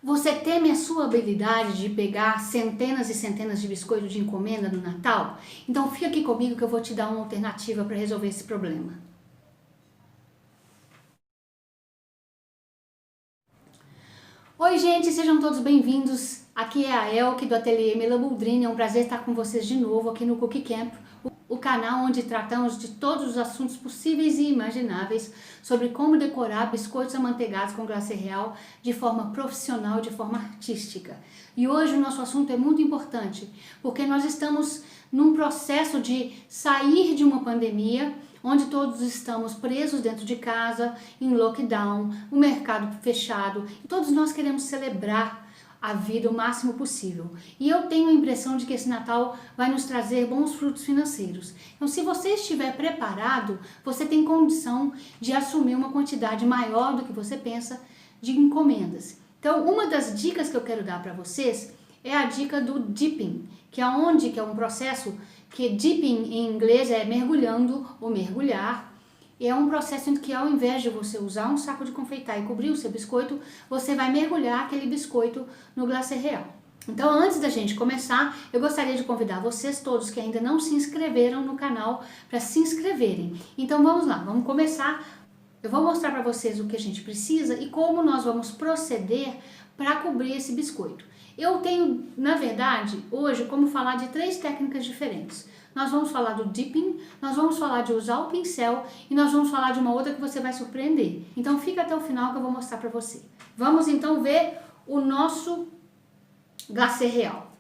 Você teme a sua habilidade de pegar centenas e centenas de biscoitos de encomenda no Natal? Então fica aqui comigo que eu vou te dar uma alternativa para resolver esse problema. Oi gente, sejam todos bem-vindos. Aqui é a Elke do Ateliê Mila Boldrini. É um prazer estar com vocês de novo aqui no Cookie Camp, o canal onde tratamos de todos os assuntos possíveis e imagináveis sobre como decorar biscoitos amanteigados com glacê real de forma profissional, de forma artística. E hoje o nosso assunto é muito importante, porque nós estamos num processo de sair de uma pandemia, onde todos estamos presos dentro de casa, em lockdown, o mercado fechado, e todos nós queremos celebrar a vida o máximo possível. E eu tenho a impressão de que esse Natal vai nos trazer bons frutos financeiros. Então, se você estiver preparado, você tem condição de assumir uma quantidade maior do que você pensa de encomendas. Então, uma das dicas que eu quero dar para vocês é a dica do dipping, que é um processo que dipping em inglês é mergulhando ou mergulhar. É um processo em que, ao invés de você usar um saco de confeitar e cobrir o seu biscoito, você vai mergulhar aquele biscoito no glacê real. Então, antes da gente começar, eu gostaria de convidar vocês todos que ainda não se inscreveram no canal para se inscreverem. Então, vamos lá, vamos começar. Eu vou mostrar para vocês o que a gente precisa e como nós vamos proceder para cobrir esse biscoito. Eu tenho, na verdade, hoje, como falar de 3 técnicas diferentes. Nós vamos falar do dipping, nós vamos falar de usar o pincel e nós vamos falar de uma outra que você vai surpreender. Então fica até o final que eu vou mostrar para você. Vamos então ver o nosso glacê real.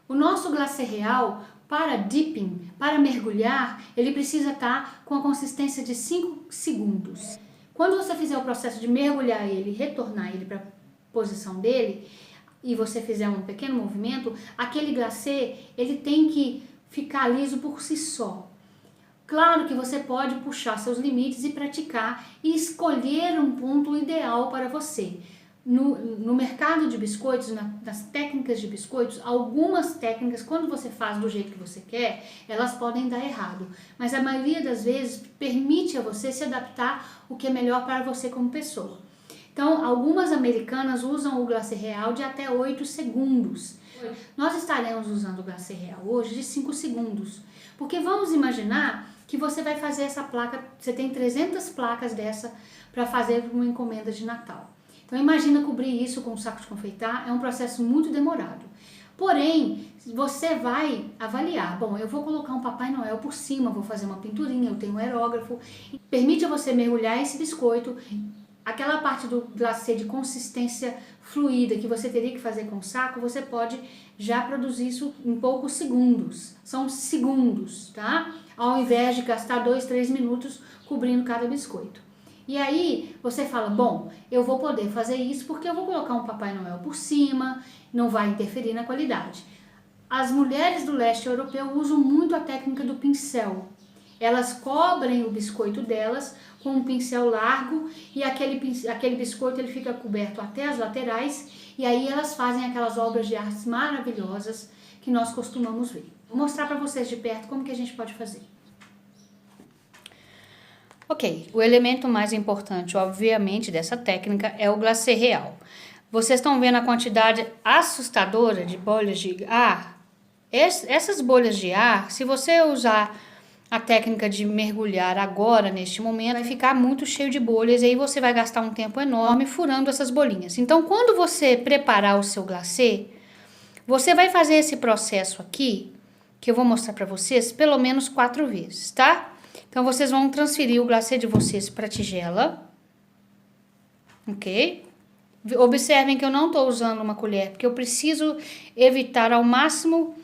O nosso glacê real, para dipping, para mergulhar, ele precisa estar com a consistência de 5 segundos. Quando você fizer o processo de mergulhar ele, retornar ele para a posição dele, e você fizer um pequeno movimento, aquele glacê, ele tem que ficar liso por si só. Claro que você pode puxar seus limites e praticar e escolher um ponto ideal para você. No mercado de biscoitos, nas técnicas de biscoitos, algumas técnicas, quando você faz do jeito que você quer, elas podem dar errado. Mas a maioria das vezes permite a você se adaptar o que é melhor para você como pessoa. Então, algumas americanas usam o glacê real de até 8 segundos. Nós estaremos usando o glacê real hoje de 5 segundos. Porque vamos imaginar que você vai fazer essa placa, você tem 300 placas dessa para fazer uma encomenda de Natal. Então, imagina cobrir isso com um saco de confeitar, é um processo muito demorado. Porém, você vai avaliar, bom, eu vou colocar um Papai Noel por cima, vou fazer uma pinturinha, eu tenho um aerógrafo. Permite a você mergulhar esse biscoito. Aquela parte do glacê de consistência fluida que você teria que fazer com o saco, você pode já produzir isso em poucos segundos. São segundos, tá? Ao invés de gastar 2, 3 minutos cobrindo cada biscoito. E aí você fala, bom, eu vou poder fazer isso porque eu vou colocar um Papai Noel por cima, não vai interferir na qualidade. As mulheres do leste europeu usam muito a técnica do pincel. Elas cobrem o biscoito delas com um pincel largo e aquele biscoito ele fica coberto até as laterais e aí elas fazem aquelas obras de artes maravilhosas que nós costumamos ver. Vou mostrar para vocês de perto como que a gente pode fazer. Ok, o elemento mais importante, obviamente, dessa técnica é o glacê real. Vocês estão vendo a quantidade assustadora de bolhas de ar? Essas bolhas de ar, se você usar a técnica de mergulhar agora, neste momento, vai ficar muito cheio de bolhas e aí você vai gastar um tempo enorme furando essas bolinhas. Então, quando você preparar o seu glacê, você vai fazer esse processo aqui, que eu vou mostrar para vocês, pelo menos 4 vezes, tá? Então, vocês vão transferir o glacê de vocês para a tigela, ok? Observem que eu não estou usando uma colher, porque eu preciso evitar ao máximo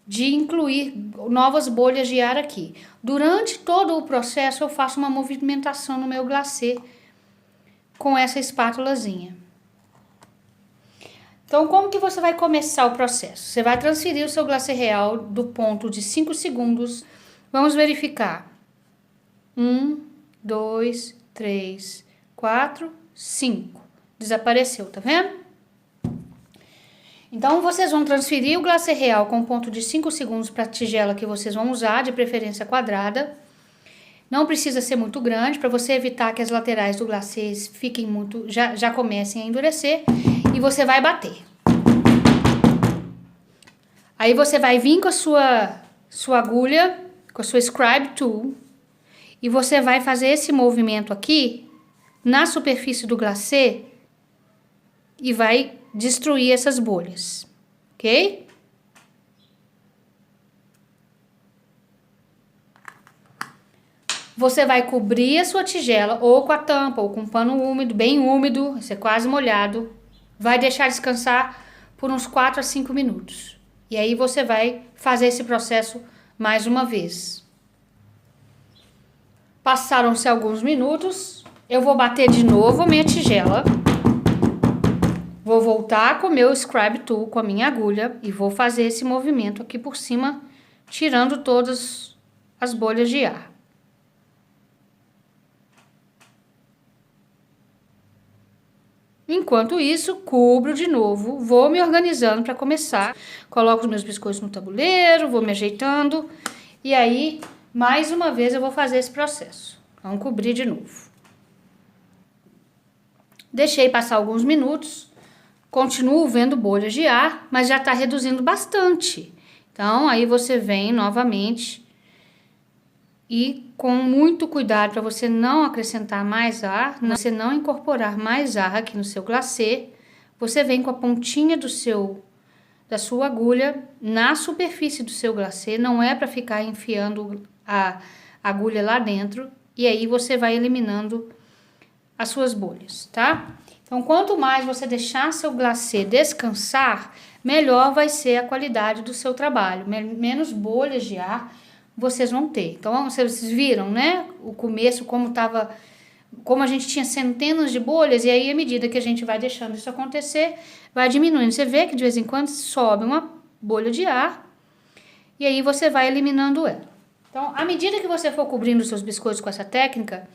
de incluir novas bolhas de ar aqui. Durante todo o processo eu faço uma movimentação no meu glacê com essa espátulazinha. Então, como que você vai começar o processo? Você vai transferir o seu glacê real do ponto de 5 segundos. Vamos verificar. 1, 2, 3, 4, 5. Desapareceu, tá vendo? Então, vocês vão transferir o glacê real com ponto de 5 segundos para a tigela que vocês vão usar, de preferência quadrada. Não precisa ser muito grande, para você evitar que as laterais do glacê fiquem já comecem a endurecer. e você vai bater. Aí você vai vir com a sua agulha, com a sua Scribe Tool, e você vai fazer esse movimento aqui na superfície do glacê e vai destruir essas bolhas, ok? Você vai cobrir a sua tigela ou com a tampa ou com um pano úmido, bem úmido, esse é quase molhado. Vai deixar descansar por uns 4 a 5 minutos. E aí você vai fazer esse processo mais uma vez. Passaram-se alguns minutos, eu vou bater de novo a minha tigela. Vou voltar com o meu Scribe Tool, com a minha agulha, e vou fazer esse movimento aqui por cima, tirando todas as bolhas de ar. Enquanto isso, cubro de novo, vou me organizando para começar. Coloco os meus biscoitos no tabuleiro, vou me ajeitando. E aí, mais uma vez, eu vou fazer esse processo. Vamos cobrir de novo. Deixei passar alguns minutos. Continuo vendo bolhas de ar, mas já está reduzindo bastante. Então, aí você vem novamente e com muito cuidado para você não acrescentar mais ar, você não incorporar mais ar aqui no seu glacê, você vem com a pontinha da sua agulha na superfície do seu glacê, não é para ficar enfiando a agulha lá dentro, e aí você vai eliminando as suas bolhas, tá? Então, quanto mais você deixar seu glacê descansar, melhor vai ser a qualidade do seu trabalho, menos bolhas de ar vocês vão ter. Então, vocês viram, né? O começo, como a gente tinha centenas de bolhas, e aí, à medida que a gente vai deixando isso acontecer, vai diminuindo. Você vê que de vez em quando sobe uma bolha de ar, e aí você vai eliminando ela. Então, à medida que você for cobrindo os seus biscoitos com essa técnica,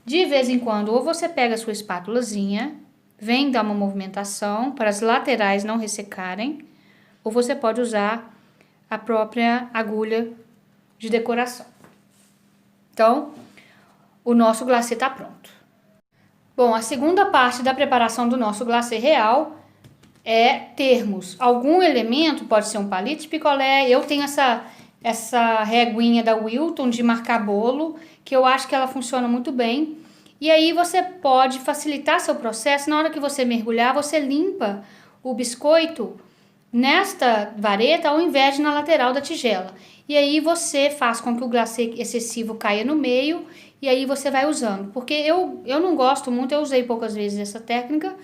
de vez em quando, ou você pega a sua espátulazinha, vem dar uma movimentação para as laterais não ressecarem, ou você pode usar a própria agulha de decoração. Então, o nosso glacê está pronto. Bom, a segunda parte da preparação do nosso glacê real é termos algum elemento, pode ser um palito de picolé. Eu tenho essa reguinha da Wilton de marcar bolo, que eu acho que ela funciona muito bem. E aí você pode facilitar seu processo, na hora que você mergulhar, você limpa o biscoito nesta vareta ao invés de na lateral da tigela. E aí você faz com que o glacê excessivo caia no meio e aí você vai usando. Porque eu não gosto muito, eu usei poucas vezes essa técnica,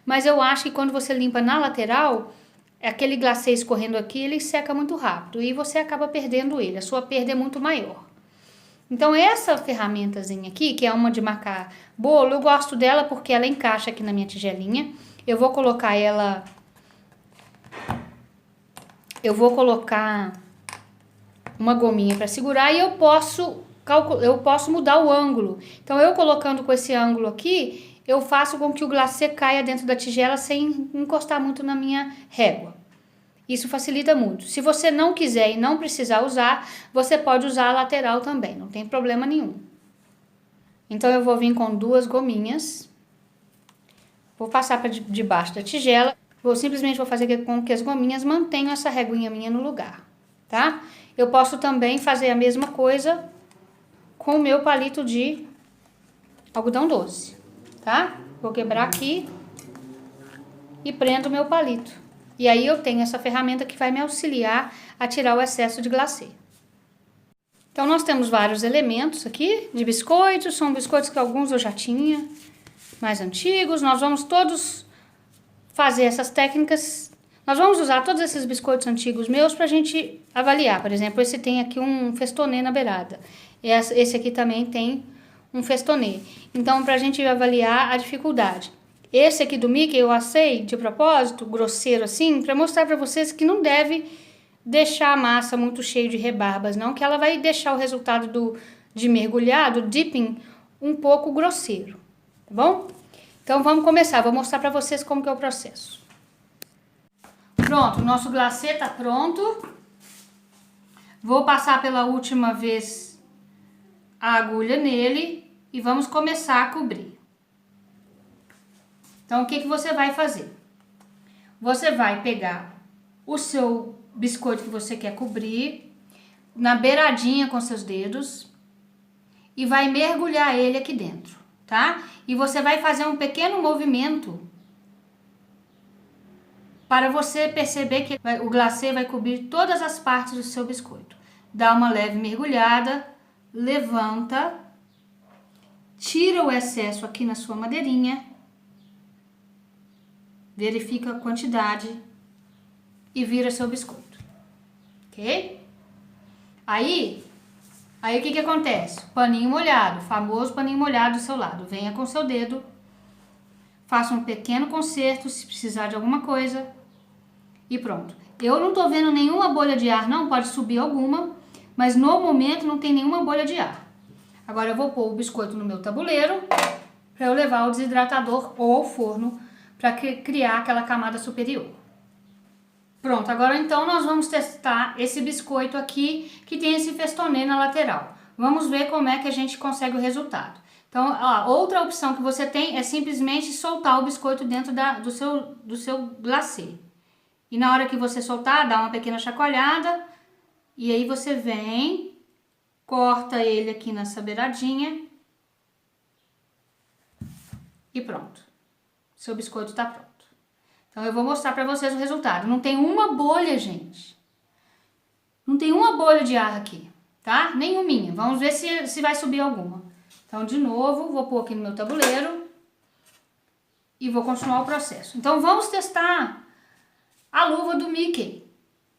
mas eu acho que quando você limpa na lateral, aquele glacê escorrendo aqui, ele seca muito rápido e você acaba perdendo ele, a sua perda é muito maior. Então essa ferramentazinha aqui, que é uma de marcar bolo, eu gosto dela porque ela encaixa aqui na minha tigelinha. Eu vou colocar uma gominha para segurar e eu posso mudar o ângulo. Então eu colocando com esse ângulo aqui, eu faço com que o glacê caia dentro da tigela sem encostar muito na minha régua. Isso facilita muito. Se você não quiser e não precisar usar, você pode usar a lateral também, não tem problema nenhum. Então eu vou vir com 2 gominhas, vou passar para debaixo da tigela, simplesmente vou fazer com que as gominhas mantenham essa reguinha minha no lugar, tá? Eu posso também fazer a mesma coisa com o meu palito de algodão doce, tá? Vou quebrar aqui e prendo o meu palito. E aí eu tenho essa ferramenta que vai me auxiliar a tirar o excesso de glacê. Então nós temos vários elementos aqui de biscoitos, são biscoitos que alguns eu já tinha, mais antigos. Nós vamos todos fazer essas técnicas, nós vamos usar todos esses biscoitos antigos meus pra gente avaliar. Por exemplo, esse tem aqui um festonê na beirada, esse aqui também tem um festonê. Então pra gente avaliar a dificuldade. Esse aqui do Mickey eu assei de propósito, grosseiro assim, para mostrar para vocês que não deve deixar a massa muito cheia de rebarbas, não, que ela vai deixar o resultado de mergulhar, do dipping, um pouco grosseiro, tá bom? Então vamos começar, vou mostrar para vocês como que é o processo. Pronto, o nosso glacê tá pronto. Vou passar pela última vez a agulha nele e vamos começar a cobrir. Então, o que você vai fazer? você vai pegar o seu biscoito que você quer cobrir na beiradinha com seus dedos e vai mergulhar ele aqui dentro, tá? E você vai fazer um pequeno movimento para você perceber que o glacê vai cobrir todas as partes do seu biscoito. Dá uma leve mergulhada, levanta, tira o excesso aqui na sua madeirinha, verifica a quantidade e vira seu biscoito, ok? Aí o que acontece? Paninho molhado, famoso paninho molhado do seu lado. Venha com seu dedo, faça um pequeno conserto se precisar de alguma coisa e pronto. Eu não tô vendo nenhuma bolha de ar, não, pode subir alguma, mas no momento não tem nenhuma bolha de ar. Agora eu vou pôr o biscoito no meu tabuleiro para eu levar ao desidratador ou ao forno para criar aquela camada superior. Pronto, agora então nós vamos testar esse biscoito aqui que tem esse festonê na lateral. Vamos ver como é que a gente consegue o resultado. Então, outra opção que você tem é simplesmente soltar o biscoito dentro do seu glacê. E na hora que você soltar, dá uma pequena chacoalhada e aí você vem, corta ele aqui nessa beiradinha e pronto. Seu biscoito tá pronto. Então, eu vou mostrar pra vocês o resultado. Não tem uma bolha, gente. Não tem uma bolha de ar aqui, tá? Nenhuminha. Vamos ver se vai subir alguma. Então, de novo, vou pôr aqui no meu tabuleiro e vou continuar o processo. Então, vamos testar a luva do Mickey,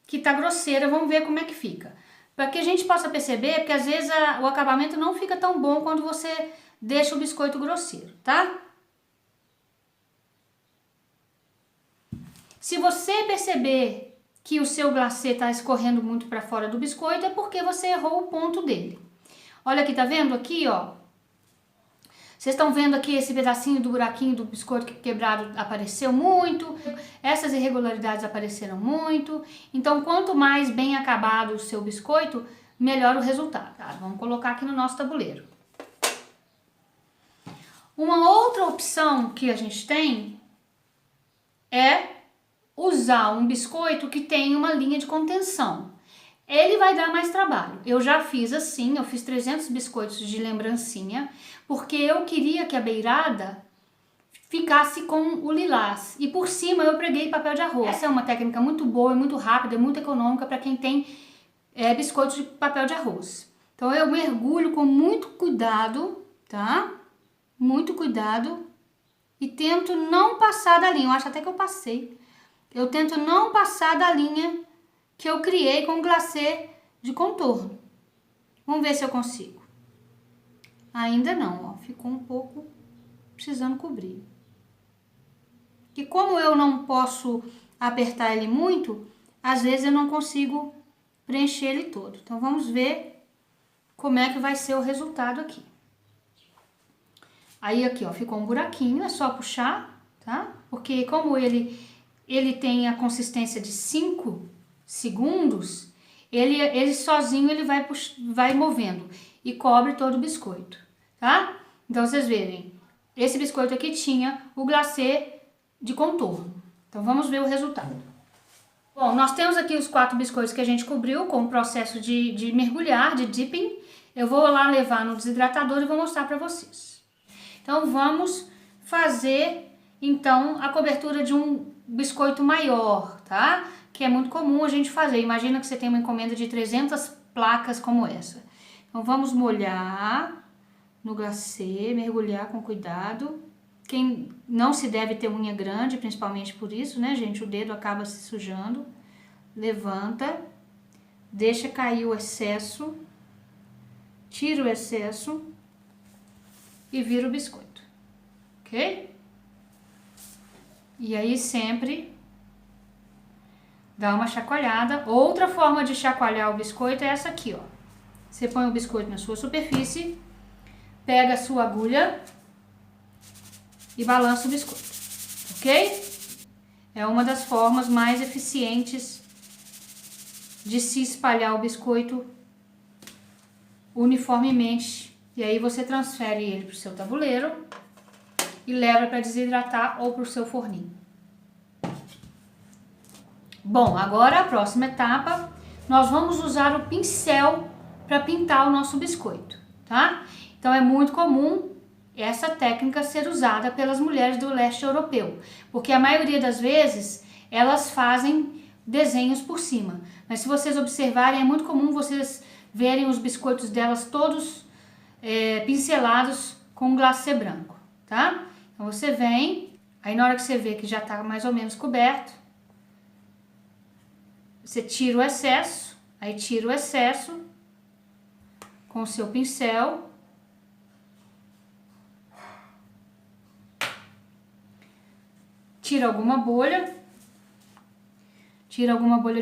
que tá grosseira. Vamos ver como é que fica. Para que a gente possa perceber, porque às vezes o acabamento não fica tão bom quando você deixa o biscoito grosseiro, tá? Se você perceber que o seu glacê está escorrendo muito para fora do biscoito, é porque você errou o ponto dele. Olha aqui, tá vendo aqui, ó? Vocês estão vendo aqui esse pedacinho do buraquinho do biscoito quebrado apareceu muito, essas irregularidades apareceram muito. Então, quanto mais bem acabado o seu biscoito, melhor o resultado. Tá? Vamos colocar aqui no nosso tabuleiro. Uma outra opção que a gente tem é usar um biscoito que tem uma linha de contenção. Ele vai dar mais trabalho. Eu já fiz assim, eu fiz 300 biscoitos de lembrancinha, porque eu queria que a beirada ficasse com o lilás. E por cima eu preguei papel de arroz. Essa é uma técnica muito boa, muito rápida, muito econômica para quem tem biscoitos de papel de arroz. Então eu mergulho com muito cuidado, tá? Muito cuidado. E tento não passar da linha. Eu acho até que eu passei. Eu tento não passar da linha que eu criei com glacê de contorno. Vamos ver se eu consigo. Ainda não, ó, ficou um pouco precisando cobrir. E como eu não posso apertar ele muito, às vezes eu não consigo preencher ele todo. Então vamos ver como é que vai ser o resultado aqui. Aí aqui, ó, ficou um buraquinho, é só puxar, tá? Porque como ele tem a consistência de 5 segundos, ele sozinho ele vai movendo e cobre todo o biscoito, tá? Então vocês verem, esse biscoito aqui tinha o glacê de contorno. Então vamos ver o resultado. Bom, nós temos aqui os 4 biscoitos que a gente cobriu com o processo de mergulhar, de dipping. Eu vou lá levar no desidratador e vou mostrar para vocês. Então vamos fazer então a cobertura de um biscoito maior, tá? Que é muito comum a gente fazer. Imagina que você tem uma encomenda de 300 placas como essa. Então vamos molhar no glacê, mergulhar com cuidado. Quem não se deve ter unha grande, principalmente por isso, né, gente? O dedo acaba se sujando. Levanta, deixa cair o excesso, tira o excesso e vira o biscoito, ok? E aí sempre dá uma chacoalhada. Outra forma de chacoalhar o biscoito é essa aqui, ó. Você põe o biscoito na sua superfície, pega a sua agulha e balança o biscoito, ok? É uma das formas mais eficientes de se espalhar o biscoito uniformemente. E aí você transfere ele para o seu tabuleiro e leva para desidratar ou para o seu forninho. Bom, agora a próxima etapa, nós vamos usar o pincel para pintar o nosso biscoito, tá? Então é muito comum essa técnica ser usada pelas mulheres do leste europeu, porque a maioria das vezes elas fazem desenhos por cima. Mas se vocês observarem, é muito comum vocês verem os biscoitos delas todos pincelados com glacê branco, tá? Então você vem, aí na hora que você vê que já tá mais ou menos coberto, você tira o excesso, aí tira o excesso com o seu pincel. Tira alguma bolha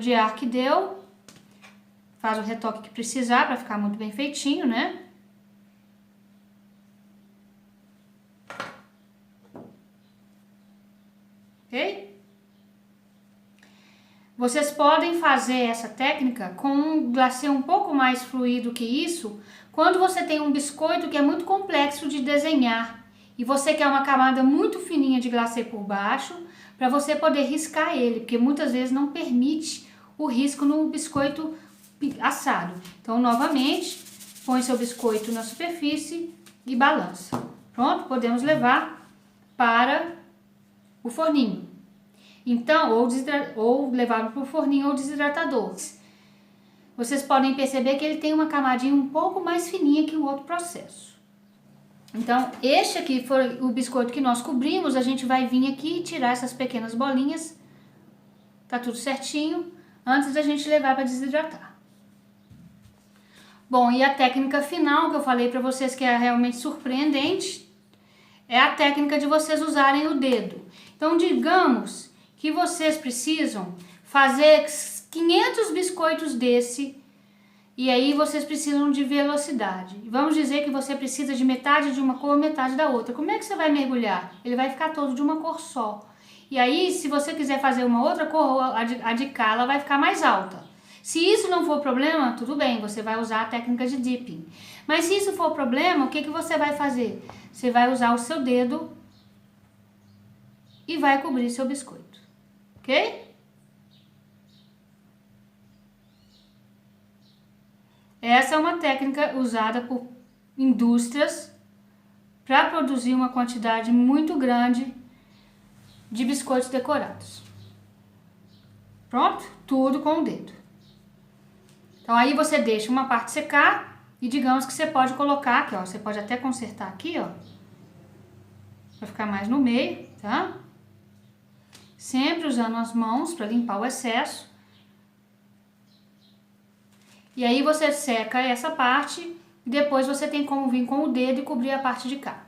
de ar que deu, faz o retoque que precisar para ficar muito bem feitinho, né? Ok? Vocês podem fazer essa técnica com um glacê um pouco mais fluido que isso, quando você tem um biscoito que é muito complexo de desenhar e você quer uma camada muito fininha de glacê por baixo, para você poder riscar ele, porque muitas vezes não permite o risco no biscoito assado. Então, novamente, põe seu biscoito na superfície e balança. Pronto, podemos levar para o forninho. Então, ou levar para o forninho ou desidratador. Vocês podem perceber que ele tem uma camadinha um pouco mais fininha que o outro processo. Então, este aqui foi o biscoito que nós cobrimos. A gente vai vir aqui e tirar essas pequenas bolinhas. Tá tudo certinho, antes da gente levar para desidratar. Bom, e a técnica final que eu falei para vocês que é realmente surpreendente, é a técnica de vocês usarem o dedo. Então, digamos que vocês precisam fazer 500 biscoitos desse, e aí vocês precisam de velocidade. Vamos dizer que você precisa de metade de uma cor, metade da outra. Como é que você vai mergulhar? Ele vai ficar todo de uma cor só. E aí, se você quiser fazer uma outra cor, a de cá, ela vai ficar mais alta. Se isso não for problema, tudo bem, você vai usar a técnica de dipping. Mas se isso for problema, o que você vai fazer? Você vai usar o seu dedo e vai cobrir seu biscoito, ok? Essa é uma técnica usada por indústrias para produzir uma quantidade muito grande de biscoitos decorados. Pronto? Tudo com o dedo. Então aí você deixa uma parte secar e digamos que você pode colocar aqui, ó, você pode até consertar aqui, ó, para ficar mais no meio, tá? Sempre usando as mãos para limpar o excesso. E aí você seca essa parte e depois você tem como vir com o dedo e cobrir a parte de cá,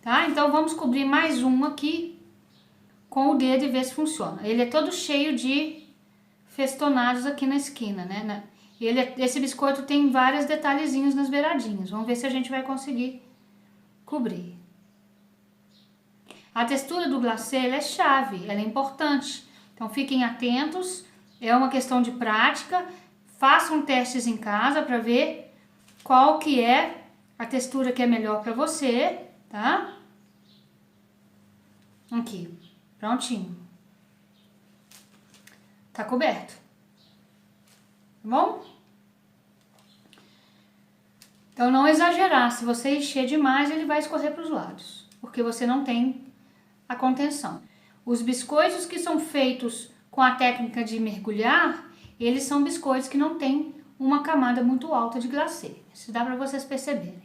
tá? Então vamos cobrir mais um aqui com o dedo e ver se funciona. Ele é todo cheio de festonados aqui na esquina, né? Esse biscoito tem vários detalhezinhos nas beiradinhas. Vamos ver se a gente vai conseguir cobrir. A textura do glacê ela é chave, ela é importante. Então fiquem atentos, é uma questão de prática. Façam testes em casa para ver qual que é a textura que é melhor para você, tá? Aqui, prontinho. Tá coberto. Tá bom? Então não exagerar, se você encher demais ele vai escorrer para os lados, porque você não tem a contenção. Os biscoitos que são feitos com a técnica de mergulhar, eles são biscoitos que não tem uma camada muito alta de glacê. Isso dá para vocês perceberem.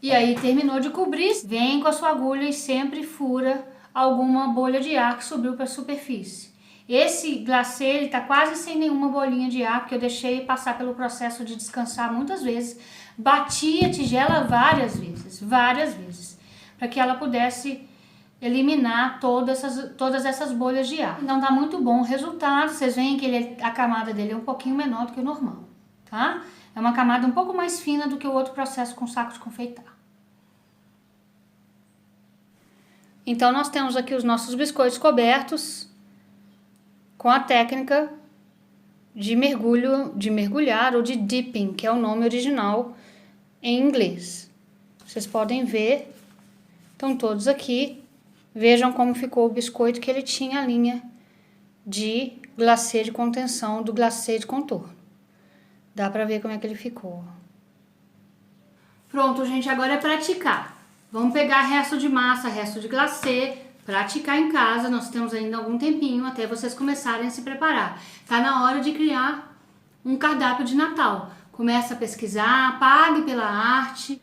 E aí terminou de cobrir, vem com a sua agulha e sempre fura alguma bolha de ar que subiu para a superfície. Esse glacê ele tá quase sem nenhuma bolinha de ar, porque eu deixei passar pelo processo de descansar muitas vezes. Bati a tigela várias vezes, para que ela pudesse eliminar todas essas bolhas de ar. Então tá muito bom o resultado. Vocês veem que a camada dele é um pouquinho menor do que o normal, tá? É uma camada um pouco mais fina do que o outro processo com saco de confeitar. Então nós temos aqui os nossos biscoitos cobertos com a técnica de mergulhar ou de dipping, que é o nome original em inglês. Vocês podem ver, estão todos aqui. Vejam como ficou o biscoito, que ele tinha a linha de glacê de contenção do glacê de contorno. Dá pra ver como é que ele ficou. Pronto, gente, agora é praticar. Vamos pegar resto de massa, resto de glacê, praticar em casa. Nós temos ainda algum tempinho até vocês começarem a se preparar. Tá na hora de criar um cardápio de Natal. Começa a pesquisar, pague pela arte.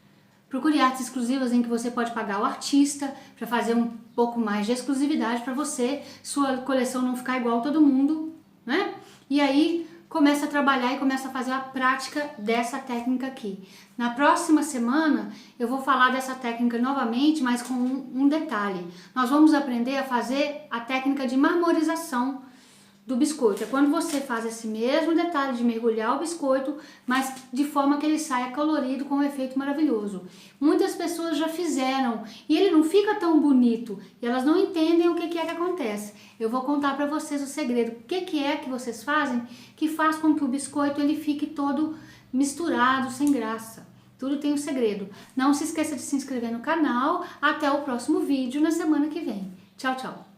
Procure artes exclusivas em que você pode pagar o artista para fazer um pouco mais de exclusividade para você, sua coleção não ficar igual a todo mundo, né? E aí começa a trabalhar e começa a fazer a prática dessa técnica aqui. Na próxima semana eu vou falar dessa técnica novamente, mas com um detalhe. Nós vamos aprender a fazer a técnica de marmorização do biscoito. É quando você faz esse mesmo detalhe de mergulhar o biscoito, mas de forma que ele saia colorido com um efeito maravilhoso. Muitas pessoas já fizeram e ele não fica tão bonito e elas não entendem o que é que acontece. Eu vou contar para vocês o segredo. O que é que vocês fazem que faz com que o biscoito ele fique todo misturado, sem graça. Tudo tem um segredo. Não se esqueça de se inscrever no canal. Até o próximo vídeo na semana que vem. Tchau, tchau.